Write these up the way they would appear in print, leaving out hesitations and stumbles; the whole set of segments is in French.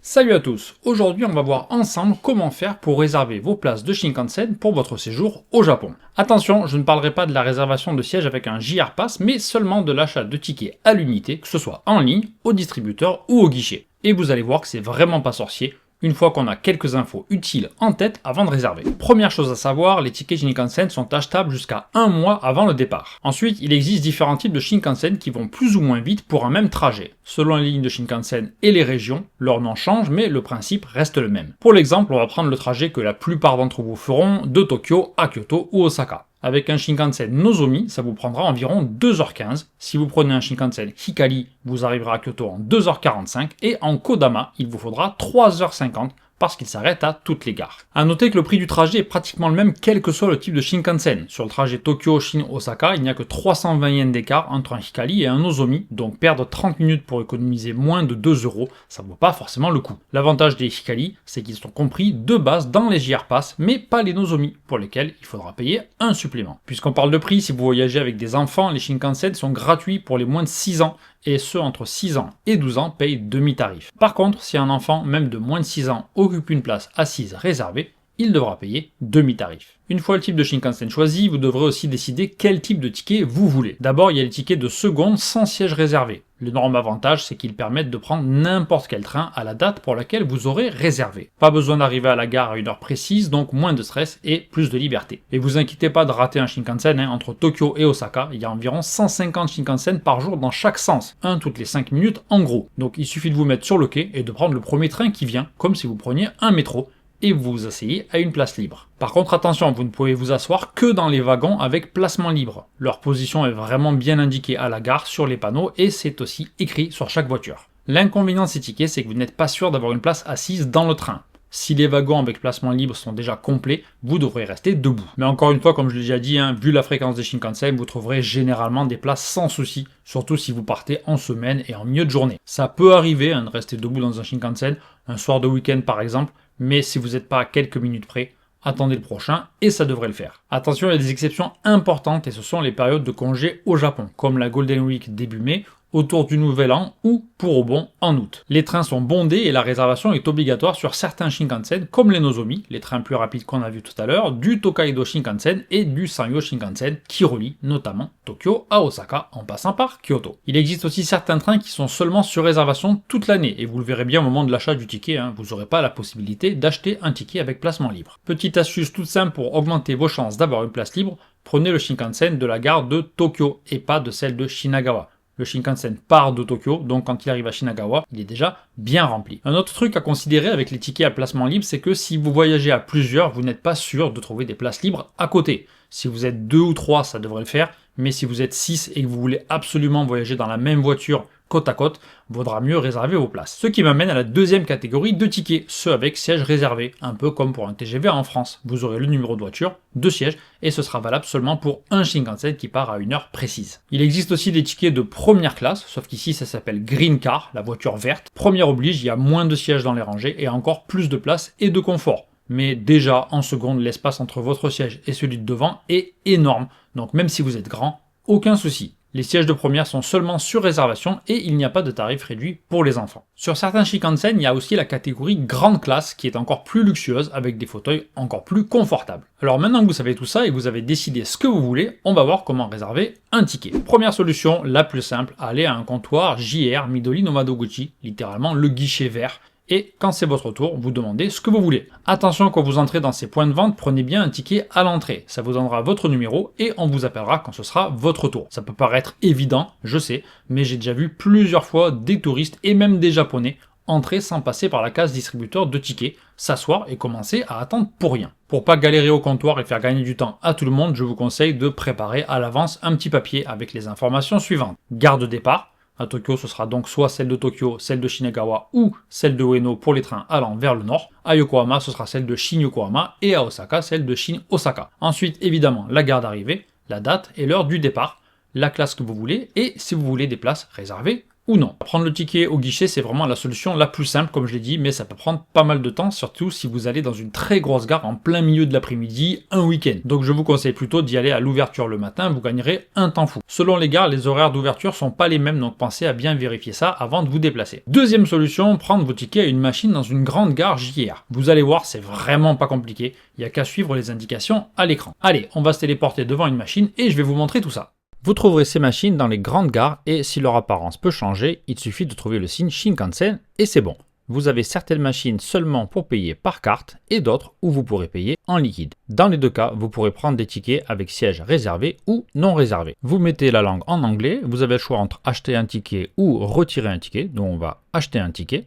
Salut à tous, aujourd'hui on va voir ensemble comment faire pour réserver vos places de Shinkansen pour votre séjour au Japon. Attention, je ne parlerai pas de la réservation de siège avec un JR Pass, mais seulement de l'achat de tickets à l'unité, que ce soit en ligne, au distributeur ou au guichet. Et vous allez voir que c'est vraiment pas sorcier, une fois qu'on a quelques infos utiles en tête avant de réserver. Première chose à savoir, les tickets Shinkansen sont achetables jusqu'à un mois avant le départ. Ensuite, il existe différents types de Shinkansen qui vont plus ou moins vite pour un même trajet. Selon les lignes de Shinkansen et les régions, leur nom change mais le principe reste le même. Pour l'exemple, on va prendre le trajet que la plupart d'entre vous feront de Tokyo à Kyoto ou Osaka. Avec un Shinkansen Nozomi, ça vous prendra environ 2h15. Si vous prenez un Shinkansen Hikari, vous arriverez à Kyoto en 2h45. Et en Kodama, il vous faudra 3h50 parce qu'il s'arrête à toutes les gares. A noter que le prix du trajet est pratiquement le même quel que soit le type de Shinkansen. Sur le trajet Tokyo-Shin-Osaka, il n'y a que 320 yens d'écart entre un Hikari et un Nozomi, donc perdre 30 minutes pour économiser moins de 2 euros, ça ne vaut pas forcément le coup. L'avantage des Hikari, c'est qu'ils sont compris de base dans les JR Pass, mais pas les Nozomi, pour lesquels il faudra payer un supplément. Puisqu'on parle de prix, si vous voyagez avec des enfants, les Shinkansen sont gratuits pour les moins de 6 ans, et ceux entre 6 ans et 12 ans payent demi-tarif. Par contre, si un enfant, même de moins de 6 ans, occupe une place assise réservée, il devra payer demi-tarif. Une fois le type de Shinkansen choisi, vous devrez aussi décider quel type de ticket vous voulez. D'abord, il y a les tickets de seconde sans siège réservé. L'énorme avantage, c'est qu'ils permettent de prendre n'importe quel train à la date pour laquelle vous aurez réservé. Pas besoin d'arriver à la gare à une heure précise, donc moins de stress et plus de liberté. Et vous inquiétez pas de rater un Shinkansen, entre Tokyo et Osaka, il y a environ 150 Shinkansen par jour dans chaque sens, un toutes les 5 minutes en gros. Donc il suffit de vous mettre sur le quai et de prendre le premier train qui vient, comme si vous preniez un métro, et vous vous asseyez à une place libre. Par contre attention, vous ne pouvez vous asseoir que dans les wagons avec placement libre. Leur position est vraiment bien indiquée à la gare sur les panneaux et c'est aussi écrit sur chaque voiture. L'inconvénient de ces tickets, c'est que vous n'êtes pas sûr d'avoir une place assise dans le train. Si les wagons avec placement libre sont déjà complets, vous devrez rester debout. Mais encore une fois, comme je l'ai déjà dit, vu la fréquence des Shinkansen, vous trouverez généralement des places sans souci, surtout si vous partez en semaine et en milieu de journée. Ça peut arriver de rester debout dans un Shinkansen, un soir de week-end par exemple, mais si vous n'êtes pas à quelques minutes près, attendez le prochain et ça devrait le faire. Attention, il y a des exceptions importantes et ce sont les périodes de congé au Japon, comme la Golden Week début mai, autour du Nouvel An ou pour Obon en août. Les trains sont bondés et la réservation est obligatoire sur certains Shinkansen comme les Nozomi, les trains plus rapides qu'on a vu tout à l'heure, du Tokaido Shinkansen et du Sanyo Shinkansen qui relient notamment Tokyo à Osaka en passant par Kyoto. Il existe aussi certains trains qui sont seulement sur réservation toute l'année et vous le verrez bien au moment de l'achat du ticket, vous n'aurez pas la possibilité d'acheter un ticket avec placement libre. Petite astuce toute simple pour augmenter vos chances d'avoir une place libre, prenez le Shinkansen de la gare de Tokyo et pas de celle de Shinagawa. Le Shinkansen part de Tokyo, donc quand il arrive à Shinagawa, il est déjà bien rempli. Un autre truc à considérer avec les tickets à placement libre, c'est que si vous voyagez à plusieurs, vous n'êtes pas sûr de trouver des places libres à côté. Si vous êtes 2 ou 3, ça devrait le faire, mais si vous êtes 6 et que vous voulez absolument voyager dans la même voiture côte à côte, vaudra mieux réserver vos places. Ce qui m'amène à la deuxième catégorie de tickets, ceux avec siège réservé, un peu comme pour un TGV en France. Vous aurez le numéro de voiture, 2 sièges, et ce sera valable seulement pour un Shinkansen qui part à une heure précise. Il existe aussi des tickets de première classe, sauf qu'ici ça s'appelle Green Car, la voiture verte. Première oblige, il y a moins de sièges dans les rangées et encore plus de place et de confort. Mais déjà, en seconde, l'espace entre votre siège et celui de devant est énorme, donc même si vous êtes grand, aucun souci. Les sièges de première sont seulement sur réservation et il n'y a pas de tarif réduit pour les enfants. Sur certains Shinkansen, il y a aussi la catégorie grande classe qui est encore plus luxueuse avec des fauteuils encore plus confortables. Alors maintenant que vous savez tout ça et que vous avez décidé ce que vous voulez, on va voir comment réserver un ticket. Première solution, la plus simple, aller à un comptoir JR Midori no Madoguchi, littéralement le guichet vert. Et quand c'est votre tour, vous demandez ce que vous voulez. Attention, quand vous entrez dans ces points de vente, prenez bien un ticket à l'entrée. Ça vous donnera votre numéro et on vous appellera quand ce sera votre tour. Ça peut paraître évident, je sais, mais j'ai déjà vu plusieurs fois des touristes et même des japonais entrer sans passer par la case distributeur de tickets, s'asseoir et commencer à attendre pour rien. Pour pas galérer au comptoir et faire gagner du temps à tout le monde, je vous conseille de préparer à l'avance un petit papier avec les informations suivantes. Gare de départ. À Tokyo, ce sera donc soit celle de Tokyo, celle de Shinagawa ou celle de Ueno pour les trains allant vers le nord. À Yokohama, ce sera celle de Shin-Yokohama et à Osaka, celle de Shin-Osaka. Ensuite, évidemment, la gare d'arrivée, la date et l'heure du départ, la classe que vous voulez et si vous voulez des places réservées ou non. Prendre le ticket au guichet, c'est vraiment la solution la plus simple, comme je l'ai dit, mais ça peut prendre pas mal de temps, surtout si vous allez dans une très grosse gare en plein milieu de l'après-midi, un week-end. Donc je vous conseille plutôt d'y aller à l'ouverture le matin, vous gagnerez un temps fou. Selon les gares, les horaires d'ouverture sont pas les mêmes, donc pensez à bien vérifier ça avant de vous déplacer. Deuxième solution, prendre vos tickets à une machine dans une grande gare JR. Vous allez voir, c'est vraiment pas compliqué, il n'y a qu'à suivre les indications à l'écran. Allez, on va se téléporter devant une machine et je vais vous montrer tout ça. Vous trouverez ces machines dans les grandes gares et si leur apparence peut changer, il suffit de trouver le signe Shinkansen et c'est bon. Vous avez certaines machines seulement pour payer par carte et d'autres où vous pourrez payer en liquide. Dans les deux cas, vous pourrez prendre des tickets avec siège réservé ou non réservé. Vous mettez la langue en anglais, vous avez le choix entre acheter un ticket ou retirer un ticket, donc on va acheter un ticket.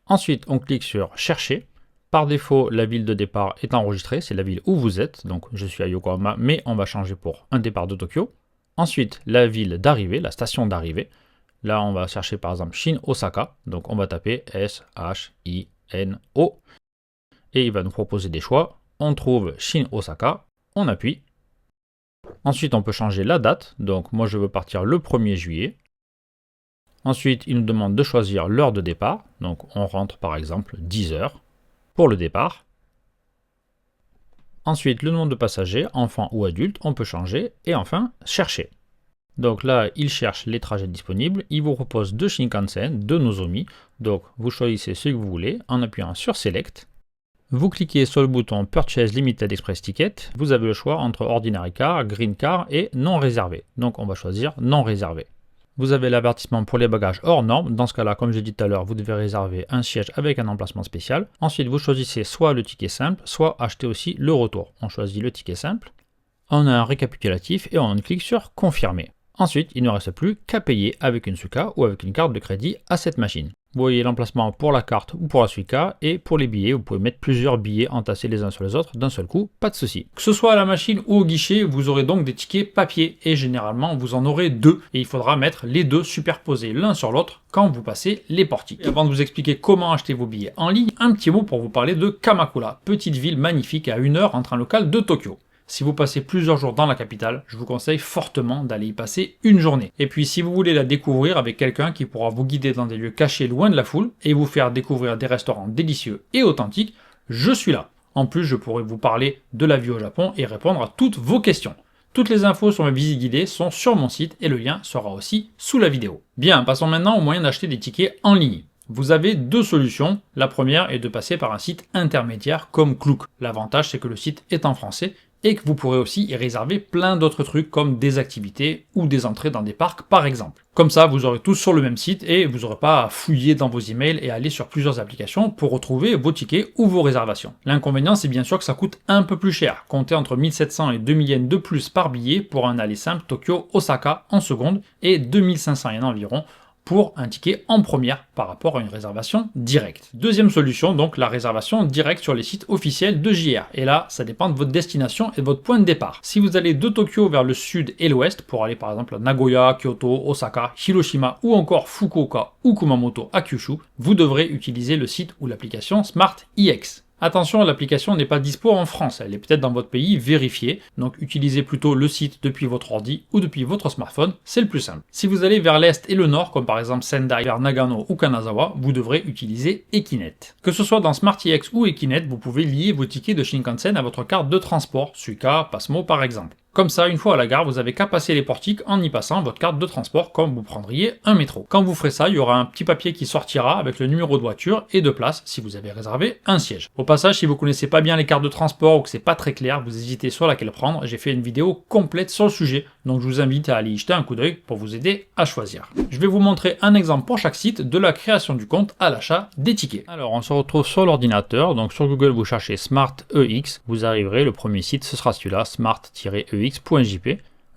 Ensuite, on clique sur chercher. Par défaut, la ville de départ est enregistrée, c'est la ville où vous êtes, donc je suis à Yokohama, mais on va changer pour un départ de Tokyo. Ensuite, la ville d'arrivée, la station d'arrivée. Là, on va chercher par exemple Shin-Osaka. Donc, on va taper S-H-I-N-O. Et il va nous proposer des choix. On trouve Shin-Osaka. On appuie. Ensuite, on peut changer la date. Donc, moi, je veux partir le 1er juillet. Ensuite, il nous demande de choisir l'heure de départ. Donc, on rentre par exemple 10 heures pour le départ. Ensuite, le nombre de passagers, enfant ou adulte, on peut changer. Et enfin, chercher. Donc là, il cherche les trajets disponibles. Il vous propose 2 Shinkansen, 2 Nozomi. Donc, vous choisissez ce que vous voulez en appuyant sur Select. Vous cliquez sur le bouton Purchase Limited Express Ticket. Vous avez le choix entre Ordinary Car, Green Car et non réservé. Donc, on va choisir non réservé. Vous avez l'avertissement pour les bagages hors normes. Dans ce cas-là, comme j'ai dit tout à l'heure, vous devez réserver un siège avec un emplacement spécial. Ensuite, vous choisissez soit le ticket simple, soit acheter aussi le retour. On choisit le ticket simple. On a un récapitulatif et on clique sur Confirmer. Ensuite, il ne reste plus qu'à payer avec une Suica ou avec une carte de crédit à cette machine. Vous voyez l'emplacement pour la carte ou pour la Suica et pour les billets, vous pouvez mettre plusieurs billets entassés les uns sur les autres d'un seul coup, pas de souci. Que ce soit à la machine ou au guichet, vous aurez donc des tickets papier et généralement vous en aurez deux et il faudra mettre les deux superposés l'un sur l'autre quand vous passez les portiques. Et avant de vous expliquer comment acheter vos billets en ligne, un petit mot pour vous parler de Kamakura, petite ville magnifique à 1 heure en train local de Tokyo. Si vous passez plusieurs jours dans la capitale, je vous conseille fortement d'aller y passer une journée. Et puis si vous voulez la découvrir avec quelqu'un qui pourra vous guider dans des lieux cachés loin de la foule et vous faire découvrir des restaurants délicieux et authentiques, je suis là. En plus, je pourrai vous parler de la vie au Japon et répondre à toutes vos questions. Toutes les infos sur mes visites guidées sont sur mon site et le lien sera aussi sous la vidéo. Bien, passons maintenant au moyen d'acheter des tickets en ligne. Vous avez deux solutions. La première est de passer par un site intermédiaire comme Klook. L'avantage, c'est que le site est en français et que vous pourrez aussi y réserver plein d'autres trucs comme des activités ou des entrées dans des parcs par exemple. Comme ça, vous aurez tous sur le même site et vous n'aurez pas à fouiller dans vos emails et aller sur plusieurs applications pour retrouver vos tickets ou vos réservations. L'inconvénient, c'est bien sûr que ça coûte un peu plus cher. Comptez entre 1700 et 2000 yens de plus par billet pour un aller simple Tokyo-Osaka en seconde et 2500 yens environ pour un ticket en première par rapport à une réservation directe. Deuxième solution, donc la réservation directe sur les sites officiels de JR. Et là, ça dépend de votre destination et de votre point de départ. Si vous allez de Tokyo vers le sud et l'ouest, pour aller par exemple à Nagoya, Kyoto, Osaka, Hiroshima ou encore Fukuoka ou Kumamoto à Kyushu, vous devrez utiliser le site ou l'application SmartEX. Attention, l'application n'est pas dispo en France, elle est peut-être dans votre pays, vérifiez, donc utilisez plutôt le site depuis votre ordi ou depuis votre smartphone, c'est le plus simple. Si vous allez vers l'est et le nord, comme par exemple Sendai, vers Nagano ou Kanazawa, vous devrez utiliser Ekinet. Que ce soit dans SmartEX ou Ekinet, vous pouvez lier vos tickets de Shinkansen à votre carte de transport, Suica, Pasmo par exemple. Comme ça, une fois à la gare, vous avez qu'à passer les portiques en y passant votre carte de transport comme vous prendriez un métro. Quand vous ferez ça, il y aura un petit papier qui sortira avec le numéro de voiture et de place si vous avez réservé un siège. Au passage, si vous connaissez pas bien les cartes de transport ou que c'est pas très clair, vous hésitez sur laquelle prendre, j'ai fait une vidéo complète sur le sujet, donc je vous invite à aller y jeter un coup d'œil pour vous aider à choisir. Je vais vous montrer un exemple pour chaque site de la création du compte à l'achat des tickets. Alors, on se retrouve sur l'ordinateur, donc sur Google vous cherchez SmartEX, vous arriverez, le premier site ce sera celui-là, smart-ex.jp.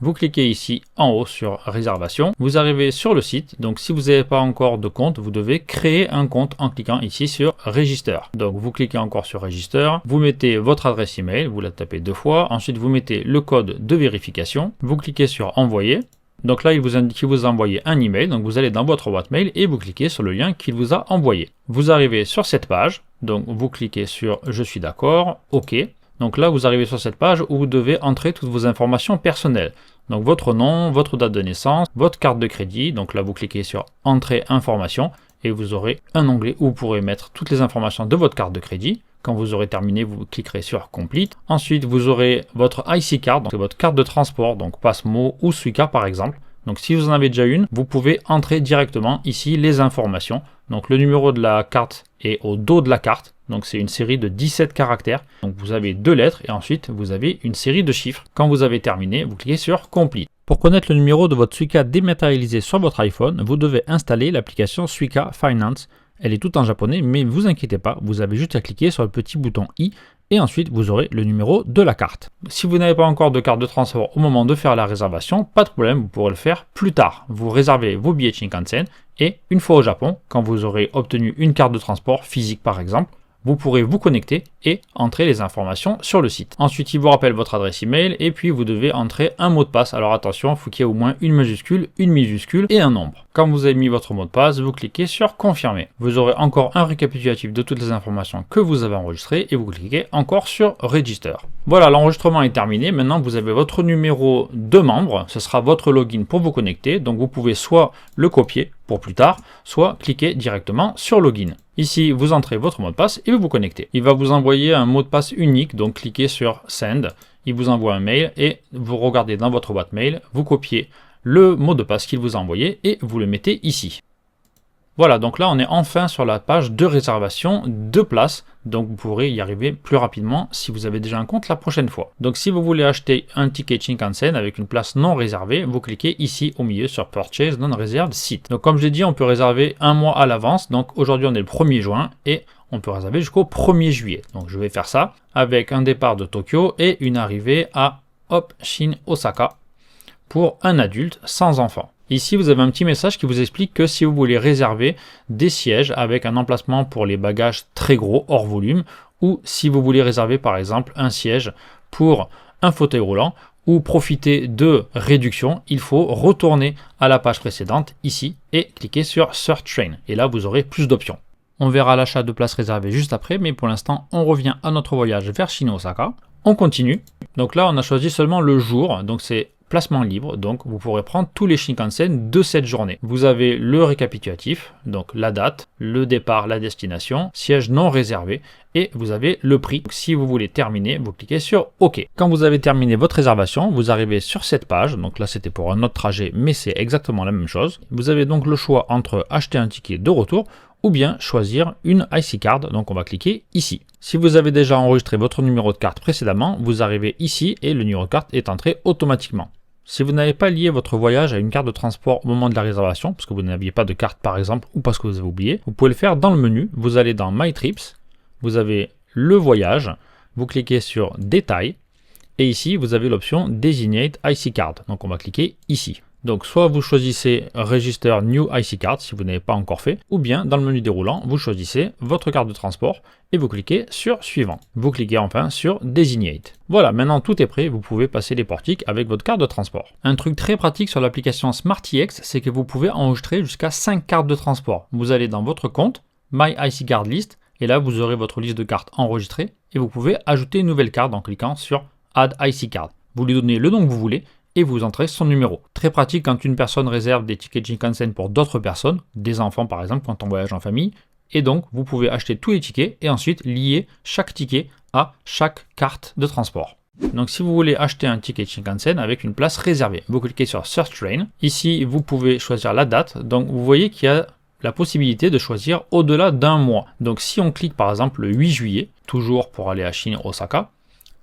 Vous cliquez ici en haut sur réservation, vous arrivez sur le site, donc si vous n'avez pas encore de compte, vous devez créer un compte en cliquant ici sur Register. Donc vous cliquez encore sur Register, vous mettez votre adresse email, vous la tapez 2 fois, ensuite vous mettez le code de vérification, vous cliquez sur Envoyer. Donc là, il vous indique qu'il vous a envoyé un email, donc vous allez dans votre boîte mail et vous cliquez sur le lien qu'il vous a envoyé. Vous arrivez sur cette page, donc vous cliquez sur Je suis d'accord, OK. Donc là, vous arrivez sur cette page où vous devez entrer toutes vos informations personnelles. Donc votre nom, votre date de naissance, votre carte de crédit. Donc là, vous cliquez sur Entrée informations et vous aurez un onglet où vous pourrez mettre toutes les informations de votre carte de crédit. Quand vous aurez terminé, vous cliquerez sur Complete. Ensuite, vous aurez votre IC Card, donc c'est votre carte de transport, donc Passmo ou Suica par exemple. Donc si vous en avez déjà une, vous pouvez entrer directement ici les informations. Donc le numéro de la carte est au dos de la carte. Donc c'est une série de 17 caractères. Donc vous avez 2 lettres et ensuite vous avez une série de chiffres. Quand vous avez terminé, vous cliquez sur Complete. Pour connaître le numéro de votre Suica dématérialisé sur votre iPhone, vous devez installer l'application Suica Finance. Elle est toute en japonais, mais ne vous inquiétez pas, vous avez juste à cliquer sur le petit bouton i et ensuite vous aurez le numéro de la carte. Si vous n'avez pas encore de carte de transport au moment de faire la réservation, pas de problème, vous pourrez le faire plus tard. Vous réservez vos billets Shinkansen et une fois au Japon, quand vous aurez obtenu une carte de transport physique par exemple, vous pourrez vous connecter et entrer les informations sur le site. Ensuite, il vous rappelle votre adresse email et puis vous devez entrer un mot de passe. Alors attention, il faut qu'il y ait au moins une majuscule, une minuscule et un nombre. Quand vous avez mis votre mot de passe, vous cliquez sur Confirmer. Vous aurez encore un récapitulatif de toutes les informations que vous avez enregistrées et vous cliquez encore sur Register. Voilà, l'enregistrement est terminé. Maintenant, vous avez votre numéro de membre. Ce sera votre login pour vous connecter. Donc, vous pouvez soit le copier pour plus tard, soit cliquer directement sur Login. Ici, vous entrez votre mot de passe et vous vous connectez. Il va vous envoyer un mot de passe unique, donc cliquez sur Send. Il vous envoie un mail et vous regardez dans votre boîte mail, vous copiez le mot de passe qu'il vous a envoyé et vous le mettez ici. Voilà, donc là on est enfin sur la page de réservation de place, donc vous pourrez y arriver plus rapidement si vous avez déjà un compte la prochaine fois. Donc si vous voulez acheter un ticket Shinkansen avec une place non réservée, vous cliquez ici au milieu sur Purchase Non Reserved Seat. Donc comme je l'ai dit, on peut réserver un mois à l'avance, donc aujourd'hui on est le 1er juin et on peut réserver jusqu'au 1er juillet. Donc je vais faire ça avec un départ de Tokyo et une arrivée à Shin Osaka pour un adulte sans enfant. Ici, vous avez un petit message qui vous explique que si vous voulez réserver des sièges avec un emplacement pour les bagages très gros, hors volume, ou si vous voulez réserver par exemple un siège pour un fauteuil roulant, ou profiter de réduction, il faut retourner à la page précédente ici et cliquer sur Search Train. Et là, vous aurez plus d'options. On verra l'achat de places réservées juste après, mais pour l'instant, on revient à notre voyage vers Shin-Osaka. On continue. Donc là, on a choisi seulement le jour, donc c'est placement libre, donc vous pourrez prendre tous les Shinkansen de cette journée. Vous avez le récapitulatif, donc la date, le départ, la destination, siège non réservé, et vous avez le prix. Donc, si vous voulez terminer, vous cliquez sur OK. Quand vous avez terminé votre réservation, vous arrivez sur cette page, donc là c'était pour un autre trajet, mais c'est exactement la même chose. Vous avez donc le choix entre acheter un ticket de retour ou bien choisir une IC Card, donc on va cliquer ici. Si vous avez déjà enregistré votre numéro de carte précédemment, vous arrivez ici et le numéro de carte est entré automatiquement. Si vous n'avez pas lié votre voyage à une carte de transport au moment de la réservation, parce que vous n'aviez pas de carte par exemple, ou parce que vous avez oublié, vous pouvez le faire dans le menu. Vous allez dans My Trips, vous avez le voyage, vous cliquez sur Détails, et ici vous avez l'option Designate IC Card. Donc on va cliquer ici. Donc soit vous choisissez Register New IC Card si vous n'avez pas encore fait, ou bien dans le menu déroulant, vous choisissez votre carte de transport et vous cliquez sur Suivant. Vous cliquez enfin sur Designate. Voilà, maintenant tout est prêt, vous pouvez passer les portiques avec votre carte de transport. Un truc très pratique sur l'application SmartIX, c'est que vous pouvez enregistrer jusqu'à 5 cartes de transport. Vous allez dans votre compte, My IC Card List, et là vous aurez votre liste de cartes enregistrée, et vous pouvez ajouter une nouvelle carte en cliquant sur Add IC Card. Vous lui donnez le nom que vous voulez, et vous entrez son numéro. Très pratique quand une personne réserve des tickets Shinkansen pour d'autres personnes, des enfants par exemple quand on voyage en famille, et donc vous pouvez acheter tous les tickets et ensuite lier chaque ticket à chaque carte de transport. Donc si vous voulez acheter un ticket Shinkansen avec une place réservée, vous cliquez sur Search Train. Ici vous pouvez choisir la date, donc vous voyez qu'il y a la possibilité de choisir au-delà d'un mois. Donc si on clique par exemple le 8 juillet, toujours pour aller à Shin-Osaka,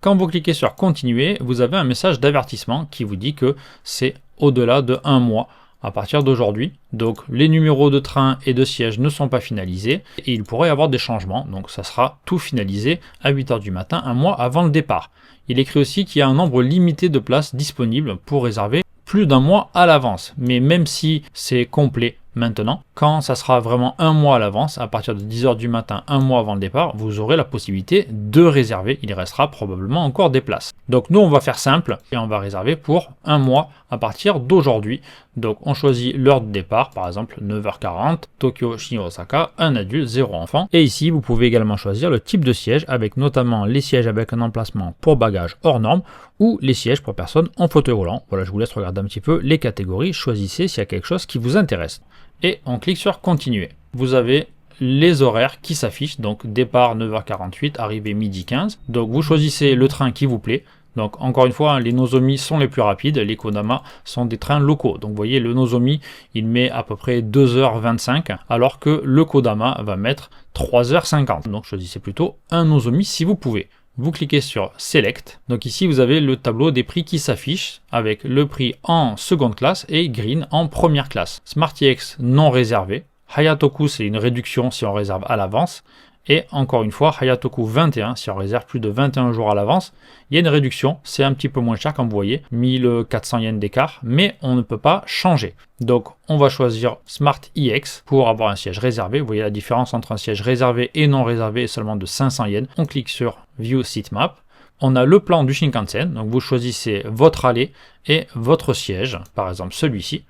quand vous cliquez sur Continuer, vous avez un message d'avertissement qui vous dit que c'est au-delà de un mois à partir d'aujourd'hui. Donc les numéros de train et de siège ne sont pas finalisés et il pourrait y avoir des changements. Donc ça sera tout finalisé à 8 h du matin, un mois avant le départ. Il écrit aussi qu'il y a un nombre limité de places disponibles pour réserver plus d'un mois à l'avance. Mais même si c'est complet maintenant, quand ça sera vraiment un mois à l'avance, à partir de 10 h du matin, un mois avant le départ, vous aurez la possibilité de réserver. Il restera probablement encore des places. Donc nous, on va faire simple et on va réserver pour un mois à partir d'aujourd'hui. Donc on choisit l'heure de départ, par exemple 9h40, Tokyo, Shin, Osaka, un adulte, 0 enfant. Et ici, vous pouvez également choisir le type de siège avec notamment les sièges avec un emplacement pour bagages hors norme ou les sièges pour personnes en fauteuil roulant. Voilà, je vous laisse regarder un petit peu les catégories, choisissez s'il y a quelque chose qui vous intéresse. Et on clique sur continuer. Vous avez les horaires qui s'affichent, donc départ 9h48, arrivée midi 15. Donc vous choisissez le train qui vous plaît. Donc encore une fois, les Nozomi sont les plus rapides, les Kodama sont des trains locaux. Donc vous voyez, le Nozomi, il met à peu près 2h25, alors que le Kodama va mettre 3h50. Donc choisissez plutôt un Nozomi si vous pouvez. Vous cliquez sur Select. Donc ici, vous avez le tableau des prix qui s'affiche avec le prix en seconde classe et Green en première classe. SmartX non réservé. Hayatoku, c'est une réduction si on réserve à l'avance. Et encore une fois, Hayatoku 21, si on réserve plus de 21 jours à l'avance, il y a une réduction, c'est un petit peu moins cher comme vous voyez, 1400 yens d'écart, mais on ne peut pas changer. Donc on va choisir Smart EX pour avoir un siège réservé. Vous voyez la différence entre un siège réservé et non réservé est seulement de 500 yens. On clique sur View Seatmap. On a le plan du Shinkansen, donc vous choisissez votre allée et votre siège, par exemple celui-ci.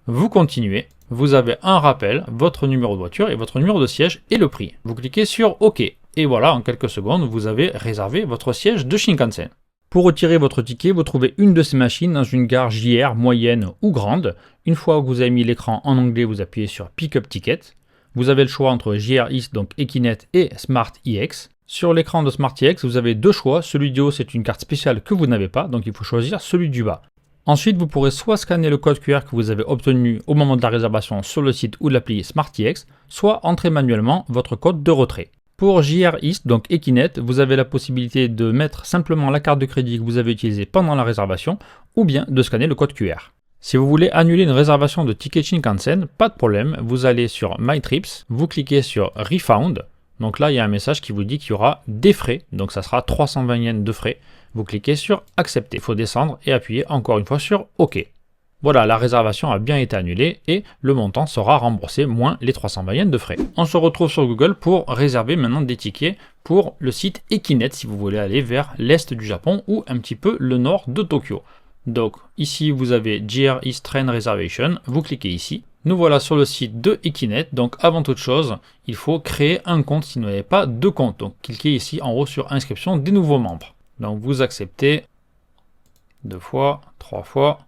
Vous continuez, vous avez un rappel, votre numéro de voiture et votre numéro de siège et le prix. Vous cliquez sur OK. Et voilà, en quelques secondes, vous avez réservé votre siège de Shinkansen. Pour retirer votre ticket, vous trouvez une de ces machines dans une gare JR moyenne ou grande. Une fois que vous avez mis l'écran en anglais, vous appuyez sur Pick Up Ticket. Vous avez le choix entre JR East, donc Equinet et Smart EX. Sur l'écran de Smart EX, vous avez deux choix. Celui du haut, c'est une carte spéciale que vous n'avez pas, donc il faut choisir celui du bas. Ensuite, vous pourrez soit scanner le code QR que vous avez obtenu au moment de la réservation sur le site ou l'appli SmartEX, soit entrer manuellement votre code de retrait. Pour JR East, donc Equinet, vous avez la possibilité de mettre simplement la carte de crédit que vous avez utilisée pendant la réservation ou bien de scanner le code QR. Si vous voulez annuler une réservation de ticket Shinkansen, pas de problème, vous allez sur My Trips, vous cliquez sur Refund. Donc là, il y a un message qui vous dit qu'il y aura des frais, donc ça sera 320 yens de frais. Vous cliquez sur Accepter. Il faut descendre et appuyer encore une fois sur OK. Voilà, la réservation a bien été annulée et le montant sera remboursé moins les 320 yens de frais. On se retrouve sur Google pour réserver maintenant des tickets pour le site Equinet si vous voulez aller vers l'est du Japon ou un petit peu le nord de Tokyo. Donc ici vous avez JR East Train Reservation, vous cliquez ici. Nous voilà sur le site de Equinet, donc avant toute chose, il faut créer un compte si vous n'avez pas de compte. Donc cliquez ici en haut sur Inscription des nouveaux membres. Donc vous acceptez 2 fois, 3 fois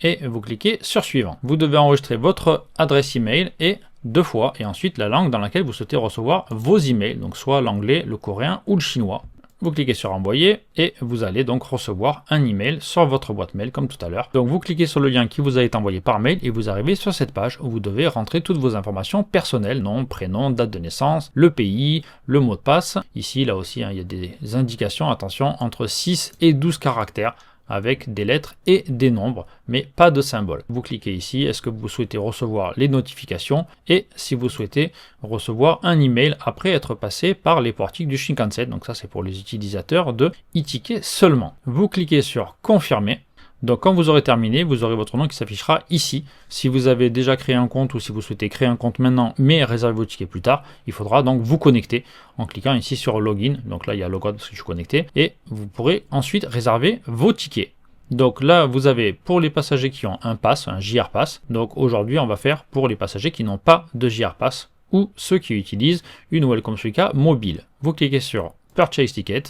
et vous cliquez sur Suivant. Vous devez enregistrer votre adresse email et 2 fois et ensuite la langue dans laquelle vous souhaitez recevoir vos emails, donc soit l'anglais, le coréen ou le chinois. Vous cliquez sur Envoyer et vous allez donc recevoir un email sur votre boîte mail comme tout à l'heure. Donc vous cliquez sur le lien qui vous a été envoyé par mail et vous arrivez sur cette page où vous devez rentrer toutes vos informations personnelles, nom, prénom, date de naissance, le pays, le mot de passe. Ici, là aussi, il y a des indications, attention, entre 6 et 12 caractères avec des lettres et des nombres, mais pas de symboles. Vous cliquez ici, est-ce que vous souhaitez recevoir les notifications et si vous souhaitez recevoir un email après être passé par les portiques du Shinkansen. Donc ça c'est pour les utilisateurs de e-ticket seulement. Vous cliquez sur Confirmer. Donc quand vous aurez terminé, vous aurez votre nom qui s'affichera ici. Si vous avez déjà créé un compte ou si vous souhaitez créer un compte maintenant mais réserver vos tickets plus tard, il faudra donc vous connecter en cliquant ici sur Login. Donc là il y a Logout parce que je suis connecté et vous pourrez ensuite réserver vos tickets. Donc là vous avez pour les passagers qui ont un pass, un JR Pass. Donc aujourd'hui on va faire pour les passagers qui n'ont pas de JR Pass ou ceux qui utilisent une Welcome Suica mobile. Vous cliquez sur Purchase Ticket.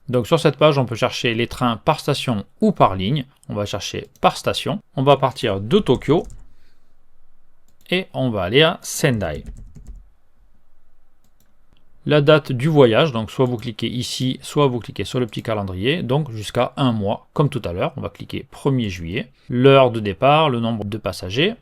Donc sur cette page, on peut chercher les trains par station ou par ligne. On va chercher par station. On va partir de Tokyo et on va aller à Sendai. La date du voyage, donc soit vous cliquez ici, soit vous cliquez sur le petit calendrier, donc jusqu'à un mois, comme tout à l'heure. On va cliquer 1er juillet. L'heure de départ, le nombre de passagers.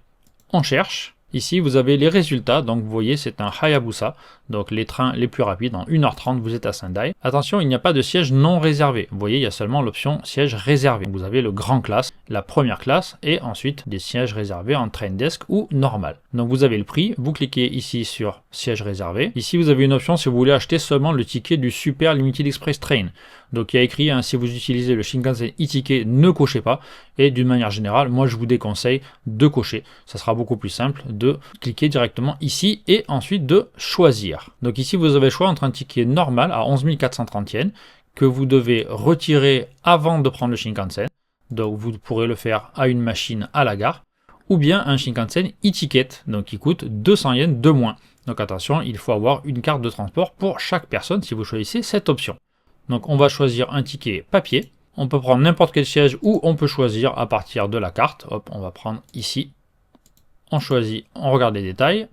On cherche. Ici, vous avez les résultats, donc vous voyez, c'est un Hayabusa, donc les trains les plus rapides, en 1h30, vous êtes à Sendai. Attention, il n'y a pas de siège non réservé. Vous voyez, il y a seulement l'option siège réservé. Vous avez le grand classe, la première classe, et ensuite des sièges réservés en train desk ou normal. Donc vous avez le prix, vous cliquez ici sur siège réservé. Ici, vous avez une option si vous voulez acheter seulement le ticket du Super Limited Express Train. Donc il y a écrit, si vous utilisez le Shinkansen e-ticket, ne cochez pas. Et d'une manière générale, moi je vous déconseille de cocher. Ça sera beaucoup plus simple de cliquer directement ici et ensuite de choisir. Donc ici vous avez le choix entre un ticket normal à 11 430 yens que vous devez retirer avant de prendre le Shinkansen. donc vous pourrez le faire à une machine à la gare, ou bien un Shinkansen e-ticket, donc qui coûte 200 yens de moins. Donc attention, il faut avoir une carte de transport pour chaque personne si vous choisissez cette option. Donc on va choisir un ticket papier, on peut prendre n'importe quel siège ou on peut choisir à partir de la carte. Hop, on va prendre ici, on choisit, on regarde les détails.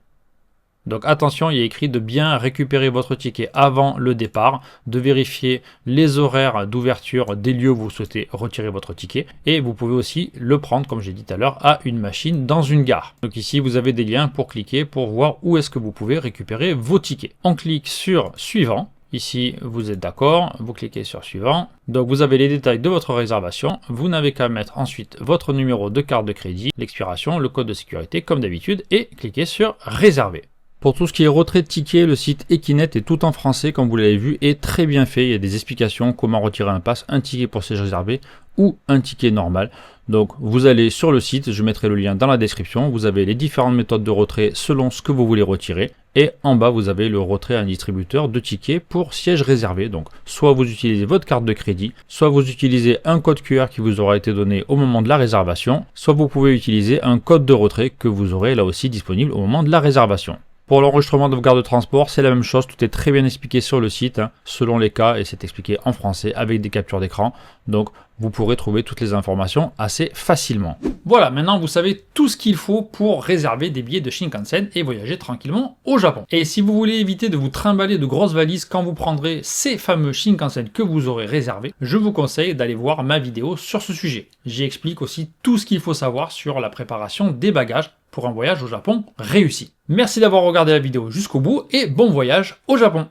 Donc attention, il est écrit de bien récupérer votre ticket avant le départ, de vérifier les horaires d'ouverture des lieux où vous souhaitez retirer votre ticket, et vous pouvez aussi le prendre, comme j'ai dit tout à l'heure, à une machine dans une gare. Donc ici, vous avez des liens pour cliquer, pour voir où est-ce que vous pouvez récupérer vos tickets. On clique sur suivant. Ici, vous êtes d'accord, vous cliquez sur suivant. Donc vous avez les détails de votre réservation. Vous n'avez qu'à mettre ensuite votre numéro de carte de crédit, l'expiration, le code de sécurité comme d'habitude, et cliquer sur réserver. Pour tout ce qui est retrait de tickets, le site Equinet est tout en français, comme vous l'avez vu, et très bien fait. Il y a des explications comment retirer un pass, un ticket pour siège réservé ou un ticket normal. Donc vous allez sur le site, je mettrai le lien dans la description. Vous avez les différentes méthodes de retrait selon ce que vous voulez retirer. Et en bas, vous avez le retrait à un distributeur de tickets pour siège réservé. Donc soit vous utilisez votre carte de crédit, soit vous utilisez un code QR qui vous aura été donné au moment de la réservation, soit vous pouvez utiliser un code de retrait que vous aurez là aussi disponible au moment de la réservation. Pour l'enregistrement de vos cartes de transport, c'est la même chose, tout est très bien expliqué sur le site, selon les cas, et c'est expliqué en français avec des captures d'écran. Donc vous pourrez trouver toutes les informations assez facilement. Voilà, maintenant vous savez tout ce qu'il faut pour réserver des billets de Shinkansen et voyager tranquillement au Japon. Et si vous voulez éviter de vous trimballer de grosses valises quand vous prendrez ces fameux Shinkansen que vous aurez réservés, je vous conseille d'aller voir ma vidéo sur ce sujet. J'y explique aussi tout ce qu'il faut savoir sur la préparation des bagages pour un voyage au Japon réussi. Merci d'avoir regardé la vidéo jusqu'au bout et bon voyage au Japon!